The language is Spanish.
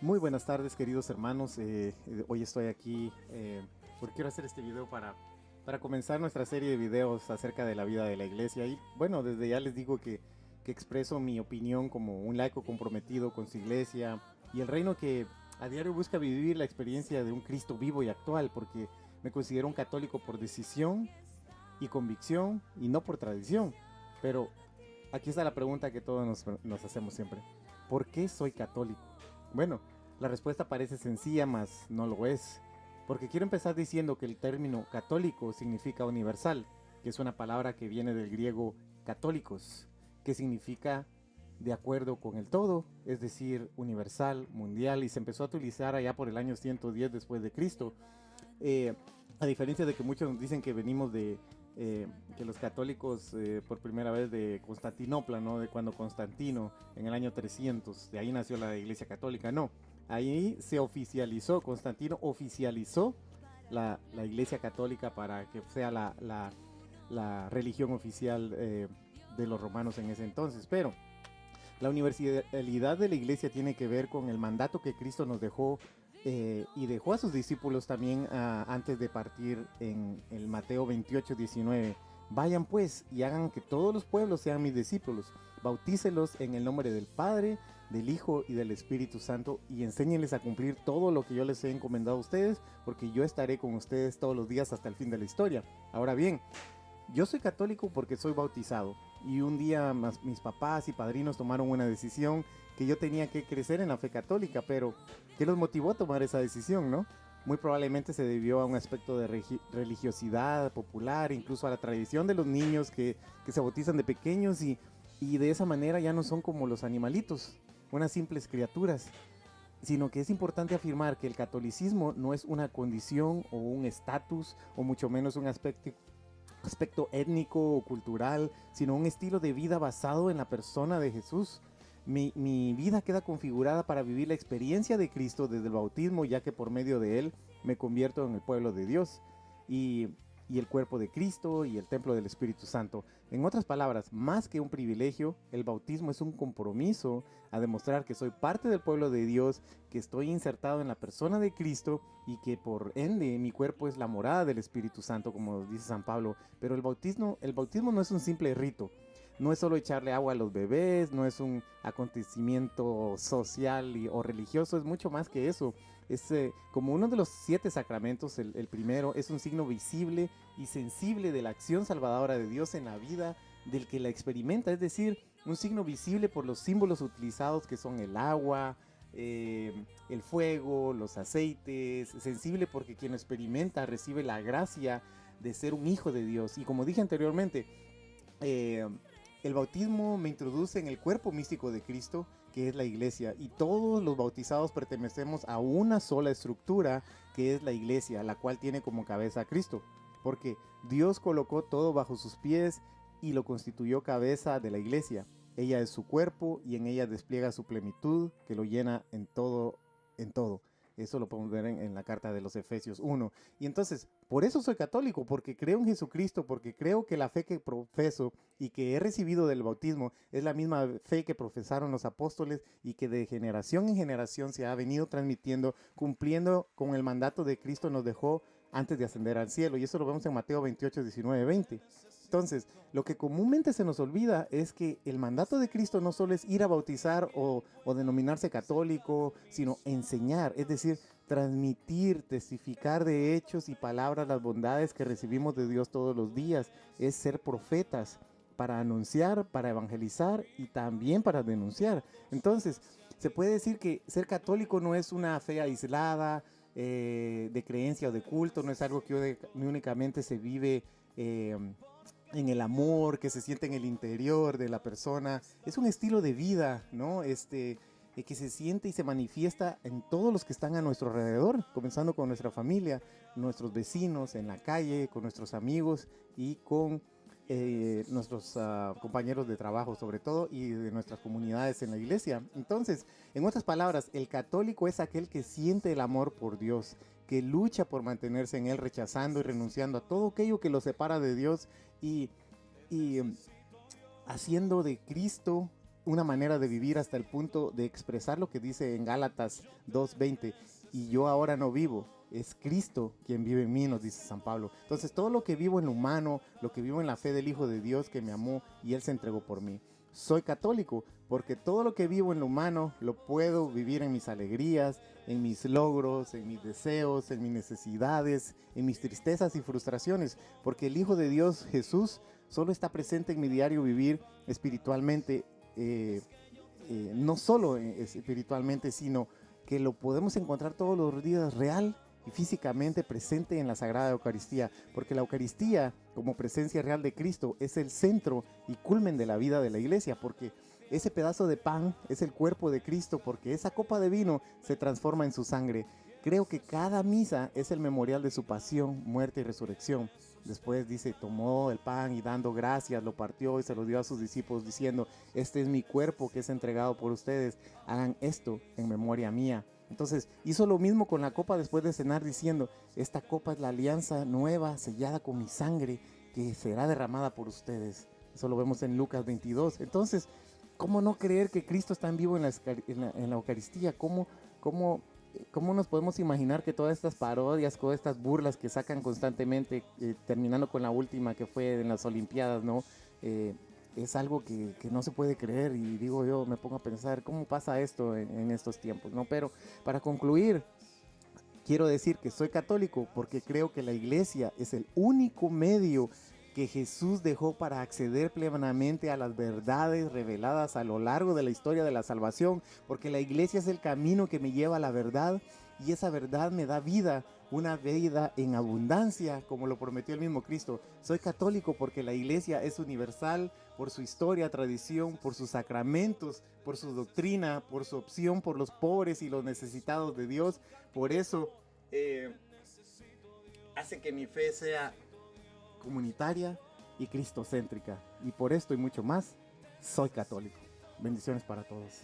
Muy buenas tardes, queridos hermanos. Hoy estoy aquí porque quiero hacer este video para comenzar nuestra serie de videos acerca de la vida de la iglesia. Y bueno, desde ya les digo que expreso mi opinión como un laico comprometido con su iglesia y el reino que a diario busca vivir la experiencia de un Cristo vivo y actual, porque me considero un católico por decisión y convicción y no por tradición. Pero aquí está la pregunta que todos nos hacemos siempre. ¿Por qué soy católico? Bueno, la respuesta parece sencilla, mas no lo es. Porque quiero empezar diciendo que el término católico significa universal, que es una palabra que viene del griego católicos, que significa de acuerdo con el todo, es decir, universal, mundial, y se empezó a utilizar allá por el año 110 después de Cristo. Eh, a diferencia de que muchos nos dicen que venimos que los católicos por primera vez de Constantinopla, ¿no? De cuando Constantino, en el año 300, de ahí nació la Iglesia Católica, no. Ahí se oficializó, Constantino oficializó la Iglesia Católica para que sea la religión oficial de los romanos en ese entonces. Pero la universalidad de la iglesia tiene que ver con el mandato que Cristo nos dejó y dejó a sus discípulos también antes de partir en el Mateo 28:19. Vayan pues y hagan que todos los pueblos sean mis discípulos. Bautícelos en el nombre del Padre, del Hijo y del Espíritu Santo y enséñenles a cumplir todo lo que yo les he encomendado a ustedes, porque yo estaré con ustedes todos los días hasta el fin de la historia. Ahora bien, yo soy católico porque soy bautizado y un día mis papás y padrinos tomaron una decisión que yo tenía que crecer en la fe católica, pero ¿qué los motivó a tomar esa decisión, no? Muy probablemente se debió a un aspecto de religiosidad popular, incluso a la tradición de los niños que se bautizan de pequeños y de esa manera ya no son como los animalitos, unas simples criaturas, sino que es importante afirmar que el catolicismo no es una condición o un estatus o mucho menos un aspecto étnico o cultural, sino un estilo de vida basado en la persona de Jesús. Mi vida queda configurada para vivir la experiencia de Cristo desde el bautismo, ya que por medio de él me convierto en el pueblo de Dios y el cuerpo de Cristo y el templo del Espíritu Santo. En otras palabras, más que un privilegio, el bautismo es un compromiso a demostrar que soy parte del pueblo de Dios, que estoy insertado en la persona de Cristo y que por ende mi cuerpo es la morada del Espíritu Santo, como dice San Pablo. Pero el bautismo no es un simple rito. No es solo echarle agua a los bebés, no es un acontecimiento social o religioso, es mucho más que eso. Es como uno de los 7 sacramentos, el primero, es un signo visible y sensible de la acción salvadora de Dios en la vida del que la experimenta, es decir, un signo visible por los símbolos utilizados que son el agua, el fuego, los aceites, sensible porque quien lo experimenta recibe la gracia de ser un hijo de Dios. Y como dije anteriormente, eh, el bautismo me introduce en el cuerpo místico de Cristo, que es la iglesia, y todos los bautizados pertenecemos a una sola estructura, que es la iglesia, la cual tiene como cabeza a Cristo, porque Dios colocó todo bajo sus pies y lo constituyó cabeza de la iglesia. Ella es su cuerpo y en ella despliega su plenitud, que lo llena en todo, en todo. Eso lo podemos ver en la carta de los Efesios 1. Y entonces, por eso soy católico, porque creo en Jesucristo, porque creo que la fe que profeso y que he recibido del bautismo es la misma fe que profesaron los apóstoles y que de generación en generación se ha venido transmitiendo, cumpliendo con el mandato de Cristo nos dejó antes de ascender al cielo. Y eso lo vemos en Mateo 28:19-20. Entonces, lo que comúnmente se nos olvida es que el mandato de Cristo no solo es ir a bautizar o denominarse católico, sino enseñar, es decir, transmitir, testificar de hechos y palabras las bondades que recibimos de Dios todos los días. Es ser profetas para anunciar, para evangelizar y también para denunciar. Entonces, se puede decir que ser católico no es una fe aislada, de creencia o de culto, no es algo que únicamente se vive en el amor que se siente en el interior de la persona. Es un estilo de vida, ¿no? Que se siente y se manifiesta en todos los que están a nuestro alrededor, comenzando con nuestra familia, nuestros vecinos, en la calle, con nuestros amigos y con nuestros compañeros de trabajo sobre todo y de nuestras comunidades en la iglesia. Entonces, en otras palabras, el católico es aquel que siente el amor por Dios, que lucha por mantenerse en él, rechazando y renunciando a todo aquello que lo separa de Dios y, y haciendo de Cristo una manera de vivir hasta el punto de expresar lo que dice en Gálatas 2:20, y yo ahora no vivo, es Cristo quien vive en mí, nos dice San Pablo. Entonces todo lo que vivo en lo humano, lo que vivo en la fe del Hijo de Dios que me amó y Él se entregó por mí. Soy católico porque todo lo que vivo en lo humano lo puedo vivir en mis alegrías, en mis logros, en mis deseos, en mis necesidades, en mis tristezas y frustraciones, porque el Hijo de Dios, Jesús, solo está presente en mi diario vivir espiritualmente, no solo espiritualmente, sino que lo podemos encontrar todos los días real y físicamente presente en la Sagrada Eucaristía, porque la Eucaristía, como presencia real de Cristo, es el centro y culmen de la vida de la Iglesia, porque ese pedazo de pan es el cuerpo de Cristo, porque esa copa de vino se transforma en su sangre. Creo que cada misa es el memorial de su pasión, muerte y resurrección. Después dice, tomó el pan y dando gracias lo partió y se lo dio a sus discípulos diciendo, este es mi cuerpo que es entregado por ustedes, hagan esto en memoria mía. Entonces hizo lo mismo con la copa después de cenar diciendo, esta copa es la alianza nueva sellada con mi sangre que será derramada por ustedes. Eso lo vemos en Lucas 22. Entonces, ¿cómo no creer que Cristo está en vivo en la Eucaristía? ¿Cómo nos podemos imaginar que todas estas parodias, todas estas burlas que sacan constantemente, terminando con la última que fue en las Olimpiadas, ¿no? Es algo que no se puede creer, y digo yo, me pongo a pensar, ¿cómo pasa esto en estos tiempos, ¿no? Pero para concluir, quiero decir que soy católico porque creo que la iglesia es el único medio que Jesús dejó para acceder plenamente a las verdades reveladas a lo largo de la historia de la salvación, porque la iglesia es el camino que me lleva a la verdad, y esa verdad me da vida, una vida en abundancia, como lo prometió el mismo Cristo. Soy católico porque la iglesia es universal por su historia, tradición, por sus sacramentos, por su doctrina, por su opción por los pobres y los necesitados de Dios. Por eso hace que mi fe sea comunitaria y cristocéntrica. Y por esto y mucho más, soy católico. Bendiciones para todos.